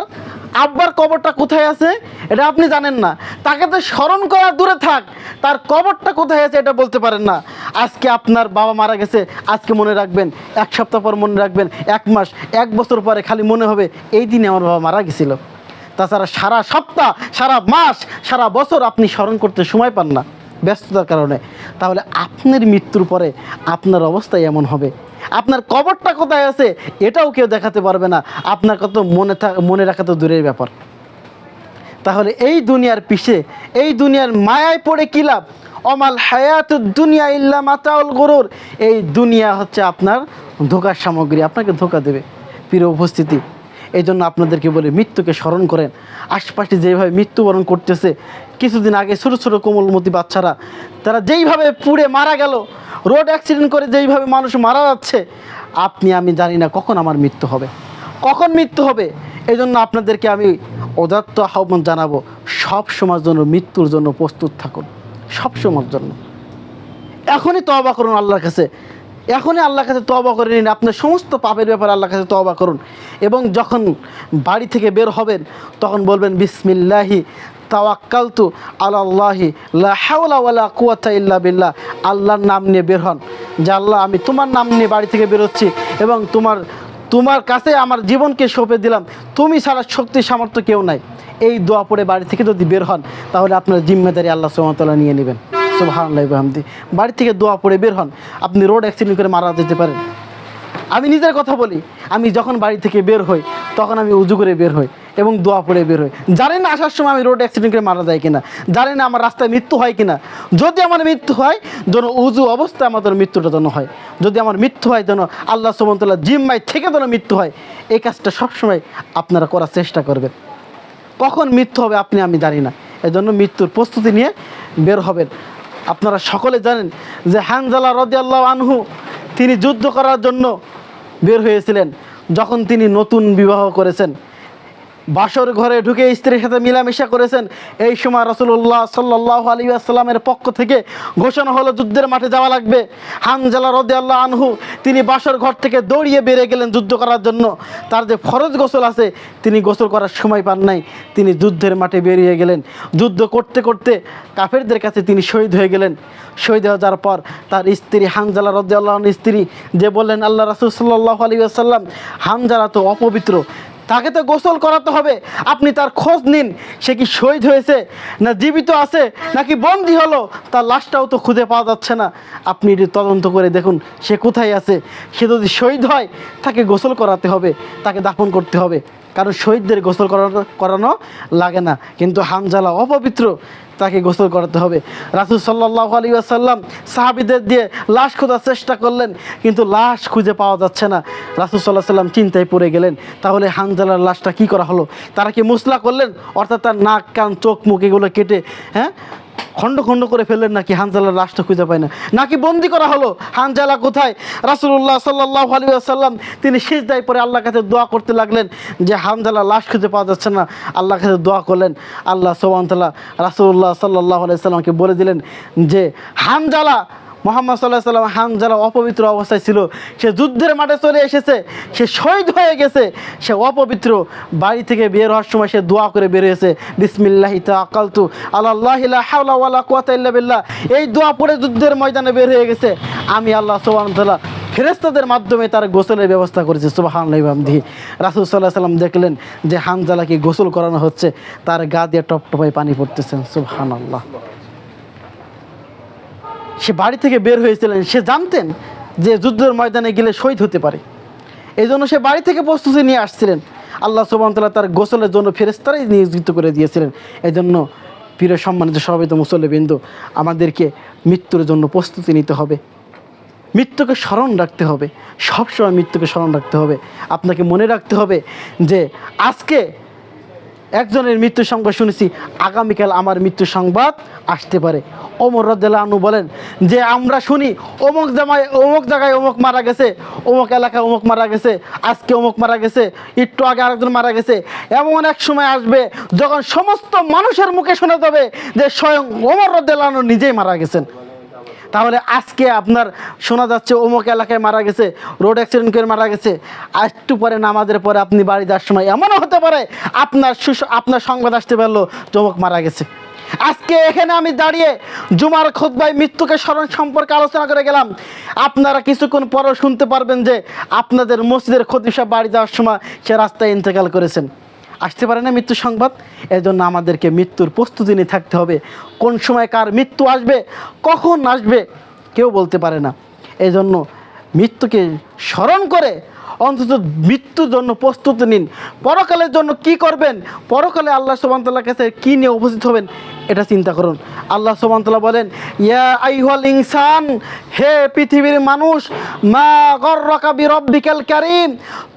আব্বার কবরটা কোথায় আছে এটা আপনি জানেন না, তাকে তো স্মরণ করা দূরে থাক, তার কবরটা কোথায় আছে এটা বলতে পারেন না। আজকে আপনার বাবা মারা গেছে, আজকে মনে রাখবেন, 1 সপ্তাহ পর মনে রাখবেন, 1 মাস 1 বছর পরে খালি মনে হবে এই দিনে আমার বাবা মারা গেছিল। তাছাড়া সারা সপ্তাহ, সারা মাস, সারা বছর আপনি স্মরণ করতে সময় পান না ব্যস্ততার কারণে। তাহলে আপনার মৃত্যুর পরে আপনার অবস্থাই এমন হবে। আপনার কবরটা কোথায় আছে এটাও কেউ দেখাতে পারবে না, আপনার কত মনে রাখা তো দূরের ব্যাপার। তাহলে এই দুনিয়ার পিছে, এই দুনিয়ার মায়ায় পড়ে কী লাভ? অমাল হায়াতুদ দুনিয়া ইল্লা মাতাউল গুরুর। এই দুনিয়া হচ্ছে আপনার ধোঁকার সামগ্রী, আপনাকে ধোঁকা দেবে। প্রিয় উপস্থিতি, এই জন্য আপনাদেরকে বলি মৃত্যুকে স্মরণ করেন। আশপাশে যেভাবে মৃত্যুবরণ করতেছে, কিছুদিন আগে ছোটো ছোটো কোমলমতি বাচ্চারা তারা যেইভাবে পুড়ে মারা গেল, রোড অ্যাক্সিডেন্ট করে যেইভাবে মানুষ মারা যাচ্ছে, আমি জানি না কখন আমার মৃত্যু হবে, কখন মৃত্যু হবে। এই জন্য আপনাদেরকে আমি উদাত্ত আহ্বান জানাবো, সব সময়ের জন্য মৃত্যুর জন্য প্রস্তুত থাকুন, সব সময়ের জন্য। এখনই তওবা করুন আল্লাহর কাছে, এখনই আল্লাহর কাছে তওবা করে নিন, আপনার সমস্ত পাপের ব্যাপারে আল্লাহর কাছে তওবা করুন। এবং যখন বাড়ি থেকে বের হবেন তখন বলবেন, বিসমিল্লাহি তাওয়াক্কালতু আলাল্লাহি লা হাওলা ওয়ালা কুওয়াতা ইল্লা বিল্লাহ। আল্লাহর নাম নিয়ে বের হন, যে আল্লাহ আমি তোমার নাম নিয়ে বাড়ি থেকে বেরোচ্ছি এবং তোমার কাছে আমার জীবনকে সঁপে দিলাম, তুমি ছাড়া শক্তি সামর্থ্য কেউ নাই। এই দোয়া পড়ে বাড়ি থেকে যদি বের হন তাহলে আপনার জিম্মেদারি আল্লাহ সুবহানাহু ওয়া তাআলা নিয়ে নেবেন। সুবহানাল্লাহি ওয়া বিহামদিহি। বাড়ি থেকে দোয়া পড়ে বের হন, আপনি রোড অ্যাক্সিডেন্ট করে মারা যেতে পারেন। আমি নিজের কথা বলি, আমি যখন বাড়ি থেকে বের হই তখন আমি উজু করে বের হই এবং দোয়া পড়ে বের হই। জানি না আসার সময় আমি রোড অ্যাক্সিডেন্ট করে মারা যায় কিনা, জানি না আমার রাস্তায় মৃত্যু হয় কিনা। যদি আমার মৃত্যু হয় যেন উজু অবস্থায় আমাদের মৃত্যুটা যেন হয়, যদি আমার মৃত্যু হয় যেন আল্লাহ সুবহানাহু ওয়া তাআলা জিম্মায় থেকে যেন মৃত্যু হয়। এই কাজটা সবসময় আপনারা করার চেষ্টা করবেন। কখন মৃত্যু হবে আপনি আমি জানি না, এজন্য মৃত্যুর প্রস্তুতি নিয়ে বের হবেন। আপনারা সকলে জানেন যে হানজালা রাদিয়াল্লাহু আনহু তিনি যুদ্ধ করার জন্য বের হয়েছিলেন। যখন তিনি নতুন বিবাহ করেছেন, বাসর ঘরে ঢুকে স্ত্রীর সাথে মিলামেশা করেছেন, এই সময় রাসূলুল্লাহ সাল্লাল্লাহু আলাইহি ওয়াসাল্লামের পক্ষ থেকে ঘোষণা হলো যুদ্ধের মাঠে যাওয়া লাগবে। হানজালা রাদিয়াল্লাহু আনহু তিনি বাসর ঘর থেকে দৌড়িয়ে বেরিয়ে গেলেন যুদ্ধ করার জন্য। তার যে ফরজ গোসল আছে তিনি গোসল করার সময় পান নাই, তিনি যুদ্ধের মাঠে বেরিয়ে গেলেন। যুদ্ধ করতে করতে কাফেরদের কাছে তিনি শহীদ হয়ে গেলেন। শহীদ হয়ে যাওয়ার পর তার স্ত্রী হানজালা রাদিয়াল্লাহু আনহু স্ত্রী যে বললেন, আল্লাহ রাসূল সাল্লাল্লাহু আলাইহি ওয়াসাল্লাম হানজালা তো অপবিত্র, তাকে তো গোসল করাতে হবে, আপনি তার খোঁজ নিন, সে কি শহীদ হয়েছে না জীবিত আছে নাকি বন্দী হলো, তার লাশটাও তো খুঁজে পাওয়া যাচ্ছে না, আপনি এটি তদন্ত করে দেখুন সে কোথায় আছে। সে যদি শহীদ হয় তাকে গোসল করাতে হবে, তাকে দাফন করতে হবে, কারণ শহীদদের গোসল করানো লাগে না, কিন্তু হানজালা অপবিত্র, তাকে গোসল করাতে হবে। রাসূল সাল্লাল্লাহু আলাইহি ওয়াসাল্লাম সাহাবীদের দিয়ে লাশ খোঁজার চেষ্টা করলেন, কিন্তু লাশ খুঁজে পাওয়া যাচ্ছে না। রাসূল সাল্লাল্লাহু আলাইহি ওয়াসাল্লাম চিন্তায় পড়ে গেলেন, তাহলে হানজালার লাশটা কি করা হলো? তারা কি মুসলা করলেন, অর্থাৎ তার নাক কান চোখ মুখ এগুলো কেটে খণ্ড খণ্ড করে ফেললেন, নাকি হানজালার লাশটা খুঁজে পায় না, নাকি বন্দি করা হলো? হানজালা কোথায়? রাসূলুল্লাহ সাল্লাল্লাহু আলাইহি ওয়াসাল্লাম তিনি সিজদায় পড়ে আল্লাহর কাছে দোয়া করতে লাগলেন যে হানজালার লাশ খুঁজে পাওয়া যাচ্ছে না। আল্লাহর কাছে দোয়া করলেন, আল্লাহ সুবহানাহু ওয়া তাআলা রাসূলুল্লাহ সাল্লাল্লাহু আলাইহি ওয়াসাল্লামকে বলে দিলেন যে হানজালা, মুহাম্মদ সাল্লাল্লাহু আলাইহি ওয়াসাল্লাম হানজালা অপবিত্র অবস্থায় ছিল, সে যুদ্ধের মাঠে চলে এসেছে, সে শহীদ হয়ে গেছে, সে অপবিত্র। বাড়ি থেকে বের হওয়ার সময় সে দোয়া করে বের হয়েছে, বিসমিল্লাহি তাওয়াক্কালতু আলাল্লাহি লা হাওলা ওয়ালা কুওয়াতা ইল্লা বিল্লাহ। এই দোয়া পড়ে যুদ্ধের ময়দানে বের হয়ে গেছে। আমি আল্লাহ সুবহানাহু ওয়া তাআলা ফেরেশতাদের মাধ্যমে তার গোসলের ব্যবস্থা করেছি। সুবহানাল্লাহি ওয়া বিহামদিহি। রাসূল সাল্লাল্লাহু আলাইহি ওয়াসাল্লাম দেখলেন যে হানজালাকে গোসল করানো হচ্ছে, তার গা দিয়ে টপটপায় পানি পড়তেছে। সুবহানাল্লাহ। সে বাড়ি থেকে বের হয়েছিলেন, সে জানতেন যে যুদ্ধের ময়দানে গেলে শহীদ হতে পারে, এই জন্য সে বাড়ি থেকে প্রস্তুতি নিয়ে আসছিলেন। আল্লাহ সুবহানাহু ওয়া তাআলা তার গোসলের জন্য ফেরেশতারাই নিয়োজিত করে দিয়েছিলেন। এই জন্য প্রিয় সম্মানিত সভাপতি মুসল্লিবৃন্দ, আমাদেরকে মৃত্যুর জন্য প্রস্তুতি নিতে হবে, মৃত্যুকে স্মরণ রাখতে হবে, সবসময় মৃত্যুকে স্মরণ রাখতে হবে। আপনাকে মনে রাখতে হবে যে আজকে একজনের মৃত্যু সংবাদ শুনেছি, আগামীকাল আমার মৃত্যু সংবাদ আসতে পারে। ওমর রাদিয়াল্লাহু আনহু বলেন যে আমরা শুনি অমুক জায়গায় অমুক মারা গেছে, অমুক এলাকায় অমুক মারা গেছে, আজকে অমুক মারা গেছে, একটু আগে আরেকজন মারা গেছে। এমন এক সময় আসবে যখন সমস্ত মানুষের মুখে শোনা যাবে যে স্বয়ং ওমর রাদিয়াল্লাহু আনহু নিজেই মারা গেছেন। তাহলে আজকে আপনার শোনা যাচ্ছে অমুক এলাকায় মারা গেছে, রোড অ্যাক্সিডেন্ট করে মারা গেছে, আর একটু পরে নামাজের পরে আপনি বাড়ি যাওয়ার সময় এমনও হতে পারে আপনার সংবাদ আসতে পারলো অমুক মারা গেছে। আজকে এখানে আমি দাঁড়িয়ে জুমার খুতবায় মৃত্যুকে স্মরণ সম্পর্কে আলোচনা করে গেলাম, আপনারা কিছুক্ষণ পরেও শুনতে পারবেন যে আপনাদের মসজিদের খতিব সাহেব বাড়ি যাওয়ার সময় সে রাস্তায় ইন্তেকাল করেছেন। আসতে পারে না মৃত্যু সংবাদ। এই জন্য আমাদেরকে মৃত্যুর প্রস্তুতি নিয়ে থাকতে হবে। কোন সময় কার মৃত্যু আসবে, কখন আসবে কেউ বলতে পারে না। এই জন্য মৃত্যুকে স্মরণ করে অন্তত মৃত্যুর জন্য প্রস্তুতি নিন। পরকালের জন্য কি করবেন, পরকালে আল্লাহ সুবহানাহু ওয়া তাআলার কাছে কী নিয়ে উপস্থিত হবেন এটা চিন্তা করুন। আল্লাহ সুবহানাহু ওয়া তাআলা বলেন, ইয়া আইয়ুহাল ইনসান, হে পৃথিবীর মানুষ, মা গররাকা বিরব্বিকাল কারীম,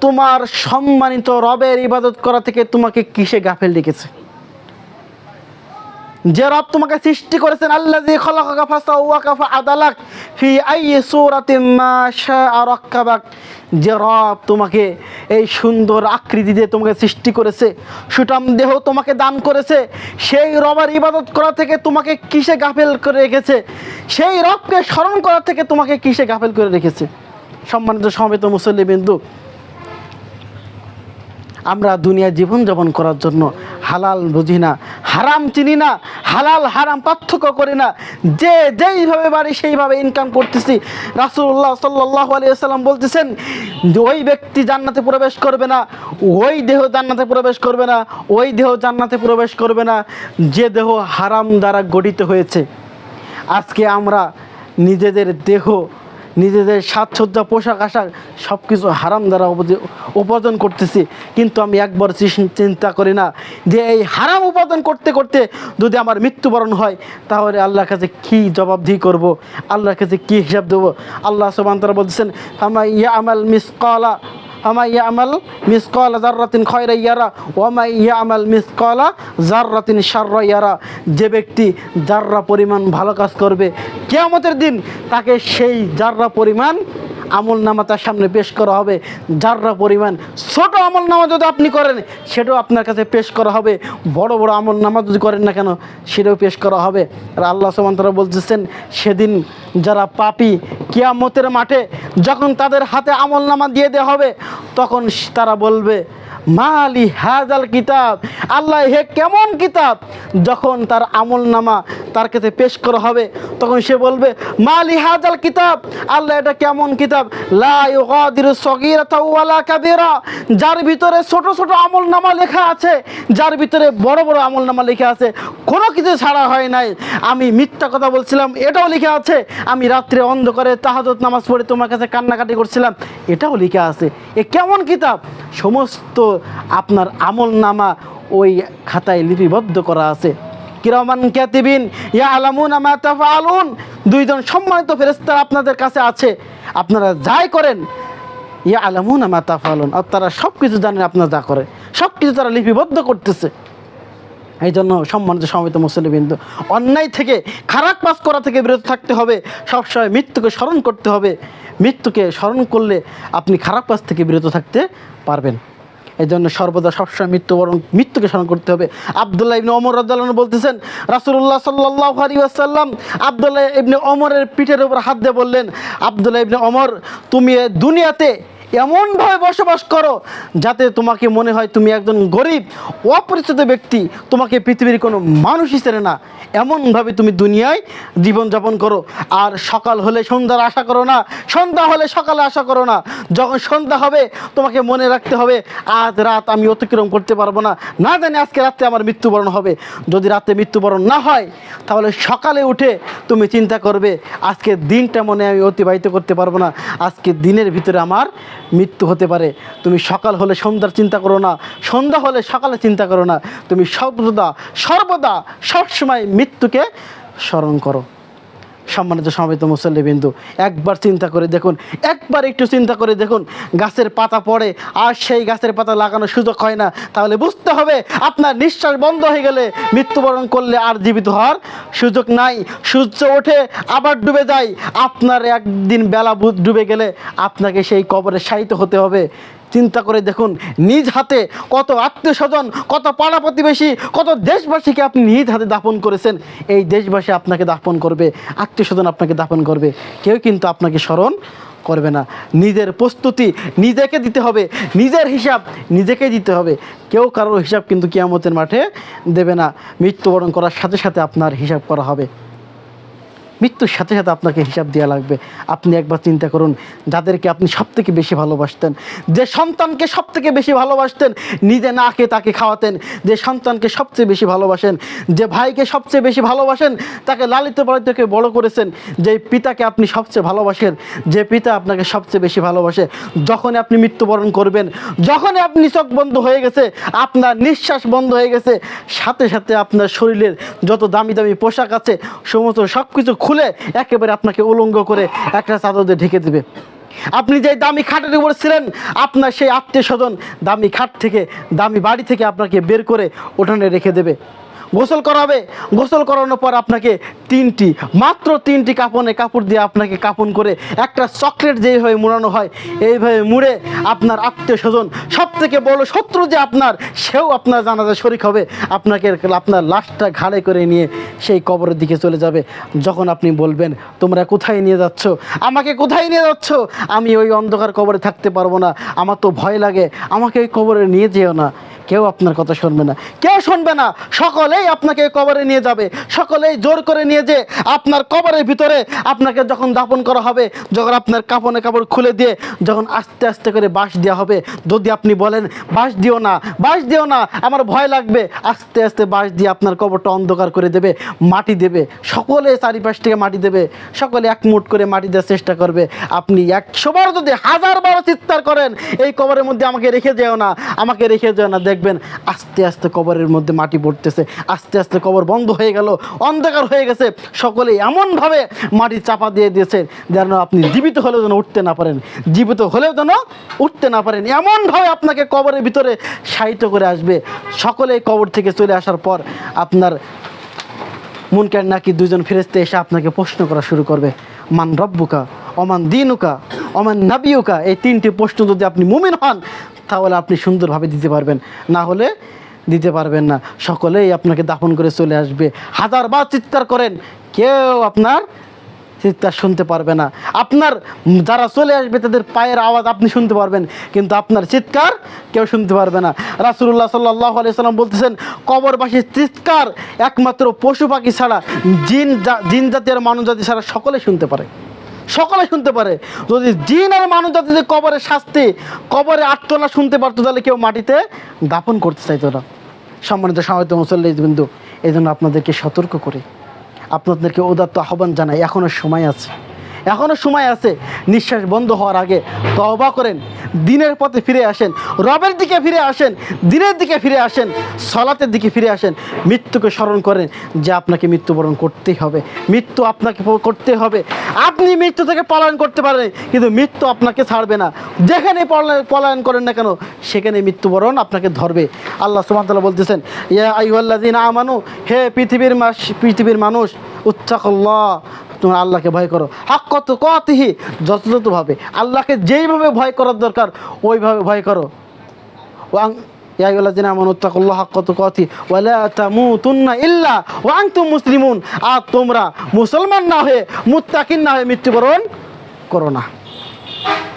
তোমার সম্মানিত রবের ইবাদত করা থেকে তোমাকে কিসে গাফেল রেখেছে? যে রব তোমাকে সৃষ্টি করেছেন, আল্লাযী খালাকাকা ফাসাওয়াকা ফাআদালাক ফি আইয়ি সূরাতিন মা শাআ রাক্কাবাক, যে রব তোমাকে এই সুন্দর আকৃতি দিয়ে তোমাকে সৃষ্টি করেছে, সুঠাম দেহ তোমাকে দান করেছে, সেই রবের ইবাদত করা থেকে তোমাকে কিসে গাফেল করে রেখেছে? সেই রবকে স্মরণ করা থেকে তোমাকে কিসে গাফেল করে রেখেছে? সম্মানিত সমবেত মুসল্লিবৃন্দ, আমরা দুনিয়া জীবনযাপন করার জন্য হালাল বুঝি না, হারাম চিনি না, হালাল হারাম পার্থক্য করি না, যে যেইভাবে পারি সেইভাবে ইনকাম করতেছি। রাসূলুল্লাহ সাল্লাল্লাহু আলাইহি ওয়াসাল্লাম বলতেছেন ওই ব্যক্তি জান্নাতে প্রবেশ করবে না, ওই দেহ জান্নাতে প্রবেশ করবে না, ওই দেহ জান্নাতে প্রবেশ করবে না যে দেহ হারাম দ্বারা গঠিত হয়েছে। আজকে আমরা নিজেদের দেহ, নিজেদের সাজসজ্জা, পোশাক আশাক সব কিছু হারাম দ্বারা উপার্জন করতেছি, কিন্তু আমি একবার চিন্তা করি না যে এই হারাম উপার্জন করতে করতে যদি আমার মৃত্যুবরণ হয় তাহলে আল্লাহর কাছে কী জবাবদিহি করব, আল্লাহর কাছে কী হিসাব দেবো। আল্লাহ সুবহানাহু ওয়া তাআলা বলতেছেন ফামা ইয়ামাল মিসকালা যাররাতিন খায়রান ইয়ারা ওয়া মা ইয়ামাল মিসকালা যাররাতিন শাররান ইয়ারা। যে ব্যক্তি যাররা পরিমাণ ভালো কাজ করবে কিয়ামতের দিন তাকে সেই যাররা পরিমাণ আমল নামা তার সামনে পেশ করা হবে। যাররা পরিমাণ ছোট আমল নামা যদি আপনি করেন সেটাও আপনার কাছে পেশ করা হবে, বড় বড় আমল নামা যদি করেন না কেন সেটাও পেশ করা হবে। আর আল্লাহ সুবহানাহু ওয়া তাআলা বলতেছেন সেদিন যারা পাপী কিয়ামতের মাঠে যখন তাদের হাতে আমল নামা দিয়ে দেওয়া হবে তখন তারা বলবে মালি হাজাল কিতাব, আল্লাহ হে কেমন কিতাব। যখন তার আমল নামা তার কাছে পেশ করা হবে তখন সে বলবে মালি হাজাল কিতাব, আল্লাহ এটা কেমন কিতাব, লা ইউগাদিরু সগীরাতাও ওয়ালা কাবীরা, যার ভিতরে ছোট ছোট আমল নামা লেখা আছে, যার ভিতরে বড় বড় আমল নামা লেখা আছে, কোনো কিছু ছাড়া হয় নাই। আমি মিথ্যা কথা বলছিলাম এটাও লেখা আছে, আমি রাত্রে অন্ধকারে তাহাজ্জুদ নামাজ পড়ে তোমার কাছে কান্নাকাটি করছিলাম এটাও লেখা আছে। এ কেমন কিতাব? সমস্ত আপনার আমল নামা ওই খাতায় লিপিবদ্ধ করা আছে। কিরামান কাতিবিন ইয়ালামুনা মা তাফআলুন, দুইজন সম্মানিত ফেরেশতা আপনাদের কাছে আছে, আপনারা যাই করেন ইয়ালামুনা মা তাফআলুন, আর তারা সব কিছু জানেন আপনারা যা করে, সব কিছু তারা লিপিবদ্ধ করতেছে। এই জন্য সম্মানিত সমবেত মুসলিমবৃন্দ, অন্যায় থেকে খারাপ কাজ করা থেকে বিরত থাকতে হবে, সবসময় মৃত্যুকে স্মরণ করতে হবে। মৃত্যুকে স্মরণ করলে আপনি খারাপ কাজ থেকে বিরত থাকতে পারবেন। এই জন্য সর্বদা সবসময় মৃত্যুকে স্মরণ করতে হবে। আব্দুল্লাহ ইবনে ওমর রাদিয়াল্লাহু আনহু বলতেছেন রাসূলুল্লাহ সাল্লাল্লাহু আলাইহি ওয়াসাল্লাম আব্দুল্লাহ ইবনে ওমরের পিঠের উপর হাত দিয়ে বললেন, আব্দুল্লাহ ইবনে ওমর তুমি দুনিয়াতে এমনভাবে বসবাস করো যাতে তোমাকে মনে হয় তুমি একজন গরিব অপরিচিত ব্যক্তি, তোমাকে পৃথিবীর কোনো মানুষই চেনে না, এমনভাবে তুমি দুনিয়ায় জীবনযাপন করো। আর সকাল হলে সন্ধ্যার আশা করো না, সন্ধ্যা হলে সকালে আশা করো না। যখন সন্ধ্যা হবে তোমাকে মনে রাখতে হবে আজ রাত আমি অতিক্রম করতে পারবো না, না জানি আজকে রাতে আমার মৃত্যুবরণ হবে। যদি রাতে মৃত্যুবরণ না হয় তাহলে সকালে উঠে তুমি চিন্তা করবে আজকে দিনটা মনে আমি অতিবাহিত করতে পারবো না, আজকে দিনের ভিতরে আমার মৃত্যু হতে পারে। তুমি সকাল হলে সন্ধ্যার চিন্তা করো না, সন্ধ্যা হলে সকালে চিন্তা করো না, তুমি সর্বদা সবসময় মৃত্যুকে স্মরণ করো। সম্মানিত সমবেত মুসল্লিবৃন্দ, একবার চিন্তা করে দেখুন, একবার একটু চিন্তা করে দেখুন, গাছের পাতা পড়ে আর সেই গাছের পাতা লাগানোর সুযোগ হয় না, তাহলে বুঝতে হবে আপনার নিঃশ্বাস বন্ধ হয়ে গেলে মৃত্যুবরণ করলে আর জীবিত হওয়ার সুযোগ নাই। সূর্য ওঠে আবার ডুবে যায়, আপনার একদিন বেলা ডুবে গেলে আপনাকে সেই কবরে শায়িত হতে হবে। চিন্তা করে দেখুন নিজ হাতে কত আত্মীয় স্বজন, কত পাড়া প্রতিবেশী, কত দেশবাসীকে আপনি নিজ হাতে দাফন করেছেন। এই দেশবাসী আপনাকে দাফন করবে, আত্মীয় স্বজন আপনাকে দাফন করবে, কেউ কিন্তু আপনাকে স্মরণ করবে না। নিজের প্রস্তুতি নিজেকে দিতে হবে, নিজের হিসাব নিজেকে দিতে হবে, কেউ কারোর হিসাব কিন্তু কিয়ামতের মাঠে দেবে না। মৃত্যুবরণ করার সাথে সাথে আপনার হিসাব করা হবে, মৃত্যুর সাথে সাথে আপনাকে হিসাব দেওয়া লাগবে। আপনি একবার চিন্তা করুন যাদেরকে আপনি সবথেকে বেশি ভালোবাসতেন, যে সন্তানকে সবথেকে বেশি ভালোবাসতেন, নিজে না খেয়ে তাকে খাওয়াতেন, যে সন্তানকে সবচেয়ে বেশি ভালোবাসেন, যে ভাইকে সবচেয়ে বেশি ভালোবাসেন, তাকে লালিত পালিত করে বড় করেছেন, যে পিতাকে আপনি সবচেয়ে ভালোবাসেন, যে পিতা আপনাকে সবচেয়ে বেশি ভালোবাসে, যখনই আপনি মৃত্যুবরণ করবেন, যখনই আপনি চোখ বন্ধ হয়ে গেছে, আপনার নিঃশ্বাস বন্ধ হয়ে গেছে, সাথে সাথে আপনার শরীরের যত দামি দামি পোশাক আছে সমস্ত সব কিছু খুলে একেবারে আপনাকে উলঙ্গ করে একটা চাদর দিয়ে ঢেকে দেবে। আপনি যে দামি খাটের উপর ছিলেন, আপনার সেই আত্মীয় স্বজন দামি খাট থেকে, দামি বাড়ি থেকে আপনাকে বের করে উঠানে রেখে দেবে। গোসল করাবে। গোসল করানোর পর আপনাকে মাত্র তিনটি কাপড় দিয়ে আপনাকে কাপন করে একটা চকলেট যেইভাবে মুড়ানো হয় এইভাবে মুড়ে আপনার আত্মীয় স্বজন, সব থেকে বড় শত্রু যে আপনার, সেও আপনার জানাজা শরীক হবে। আপনার লাশটা ঘাড়ে করে নিয়ে সেই কবরের দিকে চলে যাবে। যখন আপনি বলবেন তোমরা কোথায় নিয়ে যাচ্ছ, আমাকে কোথায় নিয়ে যাচ্ছ, আমি ওই অন্ধকার কবরে থাকতে পারবো না, আমার তো ভয় লাগে, আমাকে ওই কবরে নিয়ে যেও না, কেউ আপনার কথা শুনবে না, কেউ শুনবে না। সকলেই আপনাকে কবরে নিয়ে যাবে, সকলেই জোর করে নিয়ে যে আপনার কবরের ভিতরে আপনাকে যখন দাফন করা হবে, যখন আপনার কাপড় খুলে দিয়ে যখন আস্তে আস্তে করে বাঁশ দেওয়া হবে, যদি আপনি বলেন বাঁশ দিও না আমার ভয় লাগবে, আস্তে আস্তে বাঁশ দিয়ে আপনার কবরটা অন্ধকার করে দেবে, মাটি দেবে, সকলে চারিপাশ থেকে মাটি দেবে, সকলে এক মুঠ করে মাটি দেওয়ার চেষ্টা করবে। আপনি 100 বার যদি 1000 বার চিৎকার করেন এই কবরের মধ্যে আমাকে রেখে যেও না, দেখবেন আস্তে আস্তে কবরের মধ্যে মাটি পড়তেছে, আস্তে আস্তে কবর বন্ধ হয়ে গেল, অন্ধকার হয়ে গেছে। সকলে এমনভাবে মাটি চাপা দিয়ে দিয়েছে যেন আপনি জীবিত হলেও যেন উঠতে না পারেন, এমনভাবে আপনাকে কবরের ভিতরে শায়িত করে আসবে। সকলে কবর থেকে চলে আসার পর আপনার মুনকার নাকি দুজন ফেরেশতা এসে আপনাকে প্রশ্ন করা শুরু করবে, মান রব্বুকা ওমান দিনুকা ওমান নাবিয়ুকা। এই 3টি প্রশ্ন যদি আপনি মুমিন হন তাহলে আপনি সুন্দরভাবে দিতে পারবেন, না হলে দিতে পারবেন না। সকলেই আপনাকে দাফন করে চলে আসবে। 1000 বার চিৎকার করেন, কেউ আপনার চিৎকার শুনতে পারবে না। আপনার যারা চলে আসবে তাদের পায়ের আওয়াজ আপনি শুনতে পারবেন, কিন্তু আপনার চিৎকার কেউ শুনতে পারবে না। রাসূলুল্লাহ সাল্লাল্লাহু আলাইহি সাল্লাম বলতেছেন, কবরবাসীর চিৎকার একমাত্র পশু পাখি ছাড়া, জিন জাতি আর মানব জাতি ছাড়া সকলে শুনতে পারে। যদি জিন আর মানুষ জাতি যদি কবরের শাস্তি, কবরে আত্মনা শুনতে পারতো, তাহলে কেউ মাটিতে দাফন করতে চাইতো না। সম্মানিত সমাবেত মুসল্লিবৃন্দ, এই জন্য আপনাদেরকে সতর্ক করে আপনাদেরকে উদাত্ত আহ্বান জানাই, এখনও সময় আছে। নিঃশ্বাস বন্ধ হওয়ার আগে তওবা করেন, দিনের পথে ফিরে আসেন, রবের দিকে ফিরে আসেন, দিনের দিকে ফিরে আসেন, সালাতের দিকে ফিরে আসেন। মৃত্যুকে স্মরণ করেন যে আপনাকে মৃত্যুবরণ করতেই হবে, মৃত্যু আপনাকে করতে হবে। আপনি মৃত্যু থেকে পলায়ন করতে পারেন, কিন্তু মৃত্যু আপনাকে ছাড়বে না। যেখানে পলায়ন করেন না কেন সেখানে মৃত্যুবরণ আপনাকে ধরবে। আল্লাহ সুবহানাহু ওয়া তাআলা বলতেছেন, ইয়া আইয়ুহাল্লাযীনা আমানু, হে পৃথিবীর মানুষ, উত্তাকুল্লাহ, তোমরা আল্লাহকে ভয় করো, হাক্কা তুকাতিহি, যথাযথভাবে আল্লাহকে যেইভাবে ভয় করার দরকার ওইভাবে ভয় করো। ইয়া আইয়ুহাল্লাযীনা আমানু ইত্তাকুল্লাহা হাক্কা তুকাতিহি ওয়া লা তামুতুন্না ইল্লা ওয়া আনতুম মুসলিমুন। আর তোমরা মুসলমান না হয়ে, মুত্তাকিন না হয়ে মৃত্যুবরণ করো না।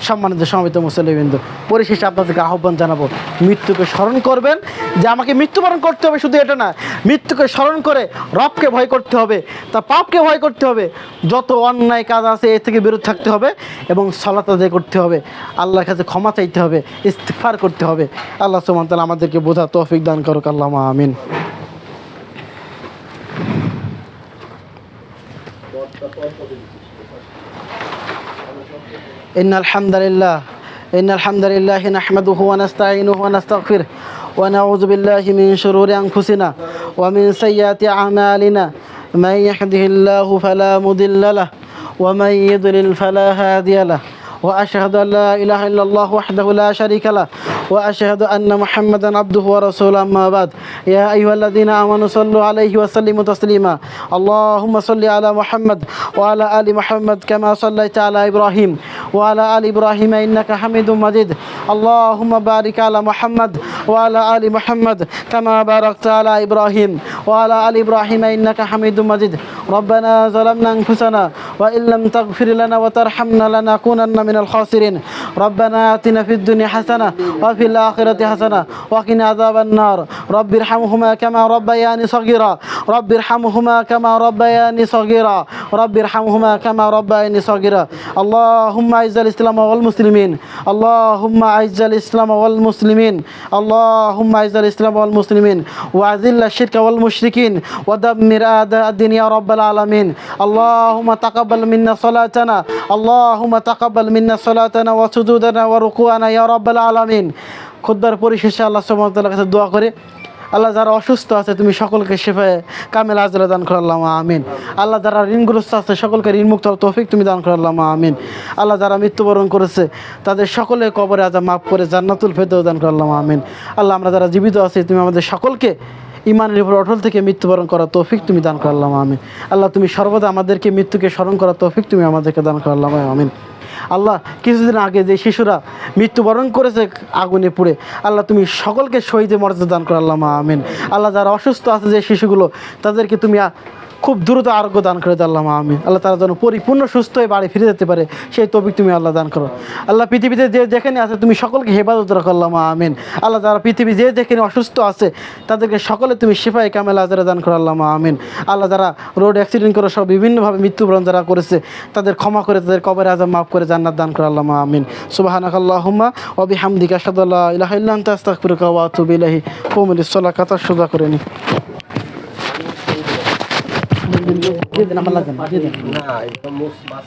সম্মানিত সমাবেত মুসল্লিবৃন্দ, পরিশেষে আপনাদেরকে আহ্বান জানাবো, মৃত্যুকে স্মরণ করবেন যে আমাকে মৃত্যুবরণ করতে হবে। শুধু এটা না, মৃত্যুকে স্মরণ করে রবকে ভয় করতে হবে, তার পাপকে ভয় করতে হবে, যত অন্যায় কাজ আছে এ থেকে বিরত থাকতে হবে, এবং সালাত আদায় করতে হবে, আল্লাহর কাছে ক্ষমা চাইতে হবে, ইস্তিগফার করতে হবে। আল্লাহ সুবহানাহু ওয়া তাআলা আমাদেরকে বোঝার তৌফিক দান করুক। আল্লাহুম্মা আমিন। إن الحمد لله نحمده ونستعينه ونستغفره ونعوذ بالله من شرور أنفسنا ومن سيئات أعمالنا، من يهده الله فلا مضل له ومن يضلل فلا هادي له، وأشهد أن لا إله إلا الله وحده لا شريك له، وأشهد أن محمدا عبده ورسوله. أما بعد، يا أيها الذين آمنوا صلوا عليه وسلموا تسليما. اللهم صل على محمد وعلى آل محمد كما صليت على إبراهيم وعلى آل إبراهيم إنك حميد مجيد. اللهم بارك على محمد وعلى آل محمد كما باركت على إبراهيم وعلى آل إبراهيم إنك حميد مجيد. ربنا ظلمنا أنفسنا وإن لم تغفر لنا وترحمنا لنكونن من الخاسرين. ربنا آتنا في الدنيا حسنة وفي الآخرة حسنة وقنا عذاب النار. رب ارحمهما كما ربياني صغيرا. رب ارحمهما كما ربياني صغيرا. رب ارحمهما كما ربياني صغيرا. اللهم أعز الإسلام والمسلمين. اللهم أعز الإسلام والمسلمين. اللهم أعز الإسلام والمسلمين وأذل الشرك والمشركين ودمر أعداء الدين يا رب العالمين. اللهم تقبل منا صلاتنا. اللهم تقبل منا صلاتنا وسجودنا وركوعنا يا رب العالمين. খুতবার পরিশেষে আল্লাহ সুবহানাহু ওয়া তাআলার কাছে দোয়া করে, আল্লাহ যারা অসুস্থ আছে তুমি সকলকে শিফায়ে কামিল আজলা দান করো, আল্লাহুম্মা আমিন। আল্লাহ যারা ঋণগ্রস্ত আছে সকলকে ঋণমুক্ত তৌফিক তুমি দান করো, আল্লাহুম্মা আমিন। আল্লাহ যারা মৃত্যুবরণ করেছে তাদের সকলের কবরে আযাব মাফ করে জান্নাতুল ফেরদাউস দান করো, আল্লাহুম্মা আমিন। আল্লাহ আমরা যারা জীবিত আছি তুমি আমাদের সকলকে ইমানের উপর অটল থেকে মৃত্যুবরণ করার তৌফিক তুমি দান করো আল্লাহ আমিন। আল্লাহ তুমি সর্বদা আমাদেরকে মৃত্যুকে স্মরণ করার তৌফিক তুমি আমাদেরকে দান করো আল্লাহ আমিন। আল্লাহ কিছুদিন আগে যে শিশুরা মৃত্যুবরণ করেছে আগুনে পুড়ে, আল্লাহ তুমি সকলকে শহীদের মর্যাদা দান করো আল্লাহ আমিন। আল্লাহ যারা অসুস্থ আছে যে শিশুগুলো, তাদেরকে তুমি খুব দ্রুত আরোগ্য দান করে দাও আল্লাহ আমিন। আল্লাহ তারা যেন পরিপূর্ণ সুস্থ হয়ে বাড়ি ফিরে যেতে পারে, সেই তৌফিক তুমি আল্লাহ দান করো আল্লাহ। পৃথিবীতে যে যেখানে আছে তুমি সকলকে হেফাজত রাখো আল্লাহ আমিন। আল্লাহ যারা পৃথিবী যে যেখানে অসুস্থ আছে তাদেরকে সকলে তুমি শিফায়ে কামেলা আজরা দান করো আল্লাহ আমিন। আল্লাহ যারা রোড অ্যাক্সিডেন্ট করে সব বিভিন্নভাবে মৃত্যুবরণ যারা করেছে, তাদের ক্ষমা করে তাদের কবরে আযাব মাফ করে জান্নাত দান করো আল্লাহ আমিন। সুবহানাকাল্লাহুম্মা ওয়া বিহামদিকা আশহাদু আল্লা ইলাহা ইল্লা আনতা আস্তাগফিরুকা ওয়া আতুবু ইলাইহি। কুমু লিস-সালাতি কাতা সুজা করে নি দিয়ে দেন আমার লাগবে না, দিয়ে দেন। না, এটা মোস মাছ